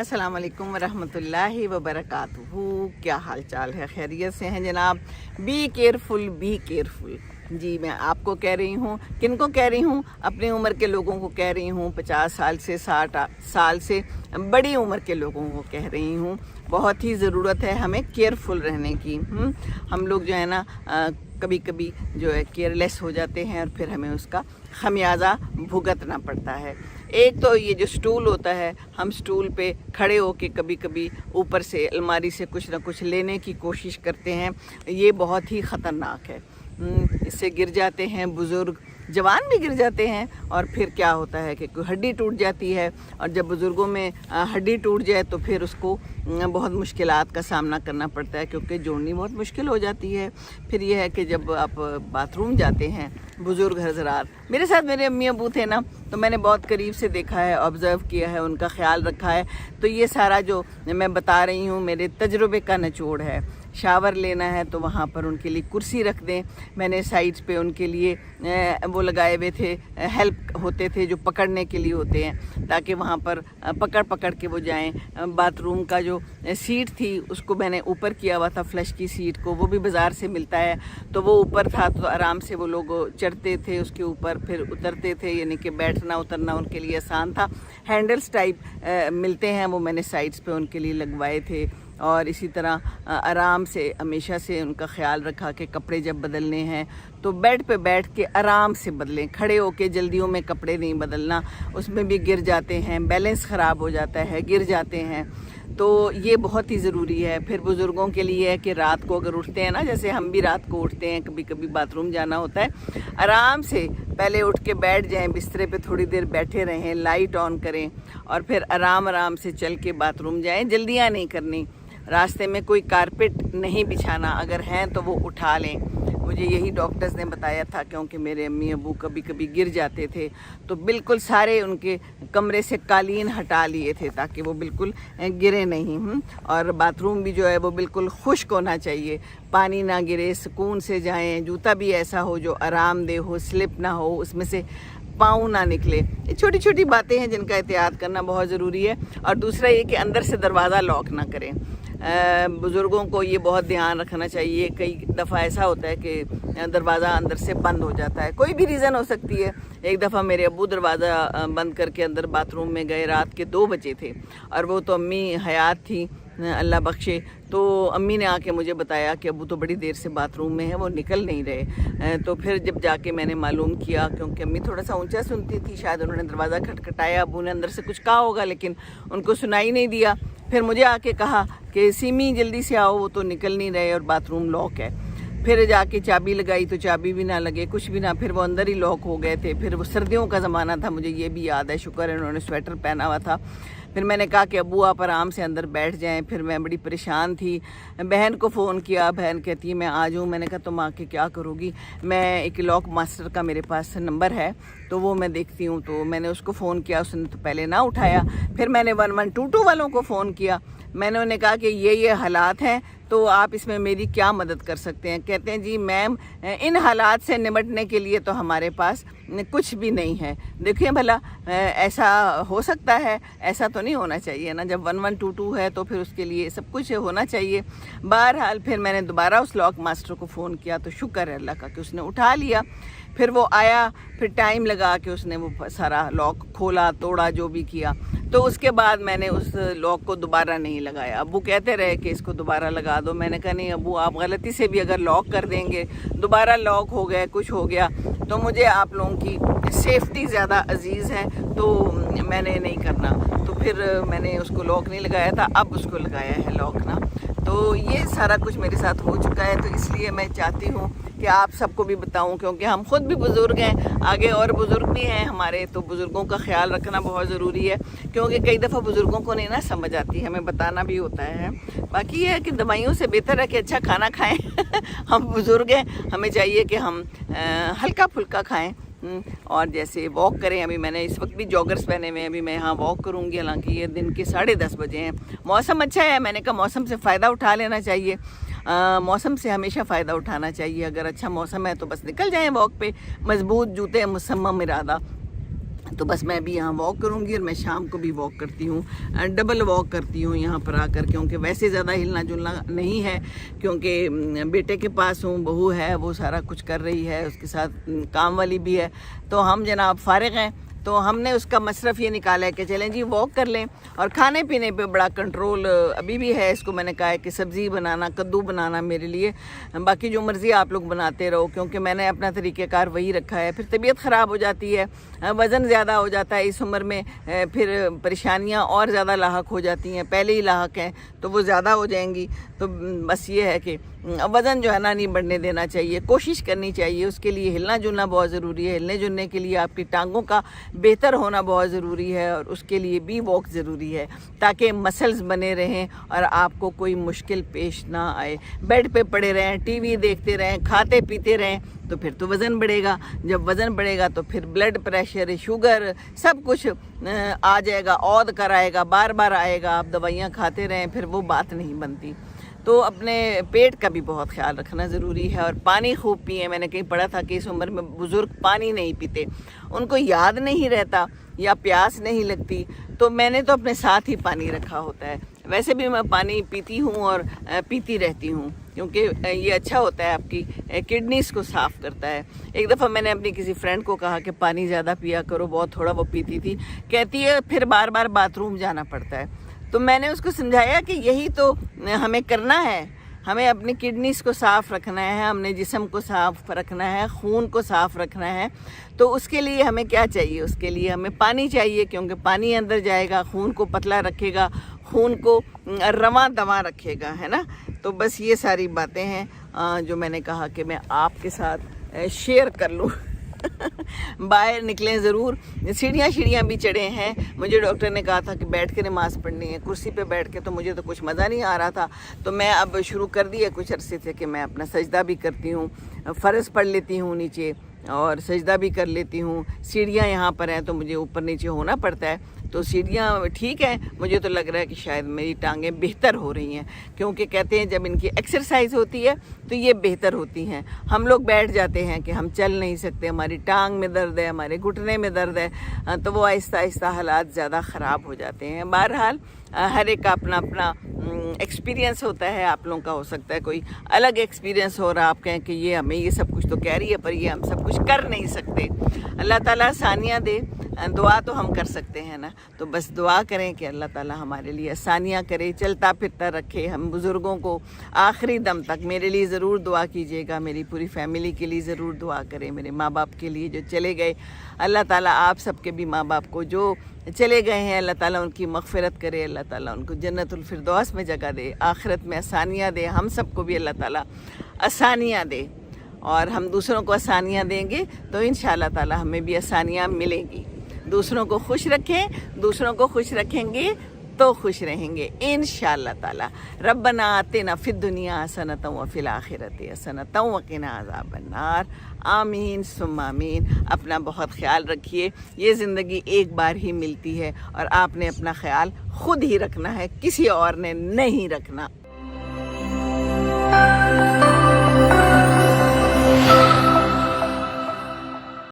अस्सलाम वालेकुम रहमतुल्लाहि व बरकातुहू। क्या हाल चाल है? खैरियत से हैं जनाब? Be careful, be careful. जी, मैं आपको कह रही हूँ, किनको कह रही हूँ? अपनी उम्र के लोगों को कह रही हूँ, 50 साल से 60 साल से बड़ी उम्र के लोगों को कह रही हूँ। बहुत ही ज़रूरत है हमें केयरफुल रहने की। हम लोग जो है ना कभी कभी जो है केयरलेस हो जाते हैं और फिर हमें उसका खमियाजा भुगतना पड़ता है। एक तो ये जो स्टूल होता है, हम स्टूल पे खड़े होके कभी कभी ऊपर से अलमारी से कुछ ना कुछ लेने की कोशिश करते हैं, ये बहुत ही ख़तरनाक है। इससे गिर जाते हैं बुज़ुर्ग, जवान भी गिर जाते हैं और फिर क्या होता है कि कोई हड्डी टूट जाती है। और जब बुज़ुर्गों में हड्डी टूट जाए तो फिर उसको बहुत मुश्किलात का सामना करना पड़ता है, क्योंकि जोड़नी बहुत मुश्किल हो जाती है। फिर यह है कि जब आप बाथरूम जाते हैं, बुज़ुर्ग हज़रात, मेरे साथ मेरे अम्मी अबू थे ना, तो मैंने बहुत करीब से देखा है, ऑब्ज़र्व किया है, उनका ख्याल रखा है। तो ये सारा जो मैं बता रही हूँ मेरे तजुर्बे का निचोड़ है। शावर लेना है तो वहाँ पर उनके लिए कुर्सी रख दें। मैंने साइड्स पे उनके लिए वो लगाए हुए थे, हेल्प होते थे जो पकड़ने के लिए होते हैं, ताकि वहाँ पर पकड़ पकड़ के वो जाएं। बाथरूम का जो सीट थी उसको मैंने ऊपर किया हुआ था, फ्लश की सीट को, वो भी बाज़ार से मिलता है, तो वो ऊपर था तो आराम से वो लोग चढ़ते थे उसके ऊपर, फिर उतरते थे, यानी कि बैठना उतरना उनके लिए आसान था। हैंडल्स टाइप मिलते हैं, वो मैंने साइड्स पे उनके लिए लगवाए थे। और इसी तरह आराम से हमेशा से उनका ख्याल रखा कि कपड़े जब बदलने हैं तो बेड पे बैठ के आराम से बदलें, खड़े होके जल्दियों में कपड़े नहीं बदलना, उसमें भी गिर जाते हैं, बैलेंस ख़राब हो जाता है, गिर जाते हैं। तो ये बहुत ही ज़रूरी है। फिर बुज़ुर्गों के लिए है कि रात को अगर उठते हैं ना, जैसे हम भी रात को उठते हैं, कभी कभी बाथरूम जाना होता है, आराम से पहले उठ के बैठ जाएं, बिस्तरे पे थोड़ी देर बैठे रहें, लाइट ऑन करें और फिर आराम आराम से चल के बाथरूम जाएं। जल्दियाँ नहीं करनी, रास्ते में कोई कारपेट नहीं बिछाना, अगर हैं तो वो उठा लें। मुझे यही डॉक्टर्स ने बताया था, क्योंकि मेरे अम्मी अबू कभी कभी गिर जाते थे, तो बिल्कुल सारे उनके कमरे से कालीन हटा लिए थे ताकि वो बिल्कुल गिरे नहीं। और बाथरूम भी जो है वो बिल्कुल खुश्क होना चाहिए, पानी ना गिरे, सुकून से जाएं। जूता भी ऐसा हो जो आरामदेह हो, स्लिप ना हो, उसमें से पाँव ना निकले। ये छोटी छोटी बातें हैं जिनका एहतियात करना बहुत ज़रूरी है। और दूसरा ये कि अंदर से दरवाज़ा लॉक ना करें। बुज़ुर्गों को ये बहुत ध्यान रखना चाहिए। कई दफ़ा ऐसा होता है कि दरवाज़ा अंदर से बंद हो जाता है, कोई भी रीज़न हो सकती है। एक दफ़ा मेरे अब्बू दरवाज़ा बंद करके अंदर बाथरूम में गए, रात के 2 बजे थे और वो तो अम्मी हयात थी, अल्लाह बख्शे। तो अम्मी ने आके मुझे बताया कि अब्बू तो बड़ी देर से बाथरूम में है, वो निकल नहीं रहे। तो फिर जब जाके मैंने मालूम किया, क्योंकि अम्मी थोड़ा सा ऊंचा सुनती थी, शायद उन्होंने दरवाज़ा खटखटाया, अब्बू ने अंदर से कुछ कहा होगा लेकिन उनको सुनाई नहीं दिया। फिर मुझे आके कहा कि सीमी जल्दी से आओ, वो तो निकल नहीं रहे और बाथरूम लॉक है। फिर जाके चाबी लगाई तो चाबी भी ना लगे, कुछ भी ना, फिर वो अंदर ही लॉक हो गए थे। फिर वो सर्दियों का ज़माना था, मुझे ये भी याद है, शुक्र है उन्होंने स्वेटर पहना हुआ था। फिर मैंने कहा कि अब्बू आप आराम से अंदर बैठ जाएं। फिर मैं बड़ी परेशान थी, बहन को फ़ोन किया, बहन कहती है मैं आ जाऊँ। मैंने कहा तुम आके क्या करोगी? मैं एक लॉक मास्टर का मेरे पास नंबर है तो वो मैं देखती हूँ। तो मैंने उसको फ़ोन किया, उसने तो पहले ना उठाया। फिर मैंने 1122 वालों को फ़ोन किया, मैंने उन्हें कहा कि ये हालात हैं, तो आप इसमें मेरी क्या मदद कर सकते हैं? कहते हैं जी मैम, इन हालात से निपटने के लिए तो हमारे पास कुछ भी नहीं है। देखिए भला ऐसा हो सकता है? ऐसा तो नहीं होना चाहिए ना। जब 1122 है तो फिर उसके लिए सब कुछ होना चाहिए। बहरहाल फिर मैंने दोबारा उस लॉक मास्टर को फ़ोन किया, तो शुक्र है अल्लाह का कि उसने उठा लिया। फिर वो आया, फिर टाइम लगा के उसने वो सारा लॉक खोला, तोड़ा, जो भी किया। तो उसके बाद मैंने उस लॉक को दोबारा नहीं लगाया। अब्बू कहते रहे कि इसको दोबारा लगा दो। मैंने कहा नहीं अब्बू, आप गलती से भी अगर लॉक कर देंगे, दोबारा लॉक हो गया, कुछ हो गया, तो मुझे आप लोगों की सेफ्टी ज़्यादा अजीज़ है, तो मैंने नहीं करना। तो फिर मैंने उसको लॉक नहीं लगाया था, अब उसको लगाया है लॉक ना। तो ये सारा कुछ मेरे साथ हो चुका है, तो इसलिए मैं चाहती हूँ कि आप सबको भी बताऊं, क्योंकि हम खुद भी बुज़ुर्ग हैं, आगे और बुज़ुर्ग भी हैं हमारे, तो बुज़ुर्गों का ख्याल रखना बहुत ज़रूरी है। क्योंकि कई दफ़ा बुज़ुर्गों को नहीं ना समझ आती, हमें बताना भी होता है। बाकी ये है कि दवाइयों से बेहतर है कि अच्छा खाना खाएं। हम बुज़ुर्ग हैं, हमें चाहिए कि हम हल्का फुल्का खाएं और जैसे वॉक करें। अभी मैंने इस वक्त भी जॉगर्स पहने हुए हैं, अभी मैं यहाँ वॉक करूँगी, हालांकि ये दिन के 10:30 बजे हैं। मौसम अच्छा है, मैंने कहा मौसम से फ़ायदा उठा लेना चाहिए। मौसम से हमेशा फ़ायदा उठाना चाहिए। अगर अच्छा मौसम है तो बस निकल जाएं वॉक पे, मजबूत जूते मुसम्मम इरादा। तो बस मैं भी यहाँ वॉक करूँगी, और मैं शाम को भी वॉक करती हूँ, डबल वॉक करती हूँ यहाँ पर आकर, क्योंकि वैसे ज़्यादा हिलना जुलना नहीं है, क्योंकि बेटे के पास हूँ, बहू है, वो सारा कुछ कर रही है, उसके साथ काम वाली भी है, तो हम जनाब फारिग हैं। तो हमने उसका मसरफ़ ये निकाला है कि चलें जी वॉक कर लें, और खाने पीने पे बड़ा कंट्रोल अभी भी है। इसको मैंने कहा है कि सब्ज़ी बनाना, कद्दू बनाना मेरे लिए, बाकी जो मर्ज़ी आप लोग बनाते रहो, क्योंकि मैंने अपना तरीक़ेकार वही रखा है। फिर तबीयत ख़राब हो जाती है, वज़न ज़्यादा हो जाता है इस उम्र में, फिर परेशानियाँ और ज़्यादा लाहक हो जाती हैं, पहले ही लाहक हैं तो वो ज़्यादा हो जाएंगी। तो बस ये है कि वज़न जो है ना नहीं बढ़ने देना चाहिए, कोशिश करनी चाहिए। उसके लिए हिलना जुलना बहुत ज़रूरी है, हिलने जुलने के लिए आपकी टांगों का बेहतर होना बहुत ज़रूरी है, और उसके लिए भी वॉक ज़रूरी है, ताकि मसल्स बने रहें और आपको कोई मुश्किल पेश ना आए। बेड पे पड़े रहें, टीवी देखते रहें, खाते पीते रहें, तो फिर तो वज़न बढ़ेगा। जब वज़न बढ़ेगा तो फिर ब्लड प्रेशर, शुगर, सब कुछ आ जाएगा, औध कर आएगा, बार बार आएगा। आप दवाइयाँ खाते रहें, फिर वो बात नहीं बनती। तो अपने पेट का भी बहुत ख्याल रखना ज़रूरी है, और पानी खूब पिए। मैंने कहीं पढ़ा था कि इस उम्र में बुज़ुर्ग पानी नहीं पीते, उनको याद नहीं रहता या प्यास नहीं लगती, तो मैंने तो अपने साथ ही पानी रखा होता है। वैसे भी मैं पानी पीती हूँ और पीती रहती हूँ, क्योंकि ये अच्छा होता है, आपकी किडनीज़ को साफ़ करता है। एक दफ़ा मैंने अपनी किसी फ्रेंड को कहा कि पानी ज़्यादा पिया करो, बहुत थोड़ा वो पीती थी, कहती है फिर बार बार बाथरूम जाना पड़ता है। तो मैंने उसको समझाया कि यही तो हमें करना है, हमें अपनी किडनीज़ को साफ़ रखना है, हमने जिस्म को साफ़ रखना है, खून को साफ़ रखना है। तो उसके लिए हमें क्या चाहिए? उसके लिए हमें पानी चाहिए, क्योंकि पानी अंदर जाएगा, खून को पतला रखेगा, खून को रवां दवा रखेगा, है ना। तो बस ये सारी बातें हैं जो मैंने कहा कि मैं आपके साथ शेयर कर लूँ। बाहर निकलें ज़रूर। सीढ़ियाँ भी चढ़े हैं। मुझे डॉक्टर ने कहा था कि बैठ के नमाज़ पढ़नी है, कुर्सी पे बैठ के तो मुझे तो कुछ मज़ा नहीं आ रहा था। तो मैं अब शुरू कर दिया कुछ अरसे से कि मैं अपना सजदा भी करती हूँ, फ़र्ज़ पढ़ लेती हूँ नीचे, और सजदा भी कर लेती हूँ। सीढ़ियाँ यहाँ पर हैं तो मुझे ऊपर नीचे होना पड़ता है, तो सीढ़ियाँ ठीक है। मुझे तो लग रहा है कि शायद मेरी टांगें बेहतर हो रही हैं, क्योंकि कहते हैं जब इनकी एक्सरसाइज होती है तो ये बेहतर होती हैं। हम लोग बैठ जाते हैं कि हम चल नहीं सकते, हमारी टांग में दर्द है, हमारे घुटने में दर्द है, तो वो आहिस्ता आहिस्ता हालात ज़्यादा ख़राब हो जाते हैं। बहरहाल हर एक का अपना अपना एक्सपीरियंस होता है। आप लोगों का हो सकता है कोई अलग एक्सपीरियंस हो रहा, आप कहें कि ये हमें ये सब कुछ तो कह रही है, पर ये हम सब कुछ कर नहीं सकते। अल्लाह ताला आसानियाँ दे, दुआ तो हम कर सकते हैं ना। तो बस दुआ करें कि अल्लाह ताला हमारे लिए आसानियाँ करे, चलता फिरता रखे। हम बुज़ुर्गों को आखिरी दम तक मेरे लिए ज़रूर दुआ कीजिएगा, मेरी पूरी फैमिली के लिए ज़रूर दुआ करें, मेरे माँ बाप के लिए जो चले गए। अल्लाह ताला आप सबके भी माँ बाप को जो चले गए हैं, अल्लाह ताला उनकी मग़फ़िरत करे, अल्लाह ताला उनको जन्नतुल फिरदौस में जगह दे, आखिरत में आसानियाँ दे। हम सबको भी अल्लाह ताला आसानियाँ दे, और हम दूसरों को आसानियाँ देंगे तो इंशाअल्लाह ताला हमें भी आसानियाँ मिलेंगी। दूसरों को खुश रखें, दूसरों को खुश रखेंगे तो खुश रहेंगे इंशाअल्लाह ताला। रब्बना आतिना फिद दुनिया हसनतम व फिल आखिरति हसनतम व क़िना अज़ाबन्नार। आमीन सुम्मा आमीन। अपना बहुत ख्याल रखिए। ये ज़िंदगी एक बार ही मिलती है, और आपने अपना ख्याल खुद ही रखना है, किसी और ने नहीं रखना।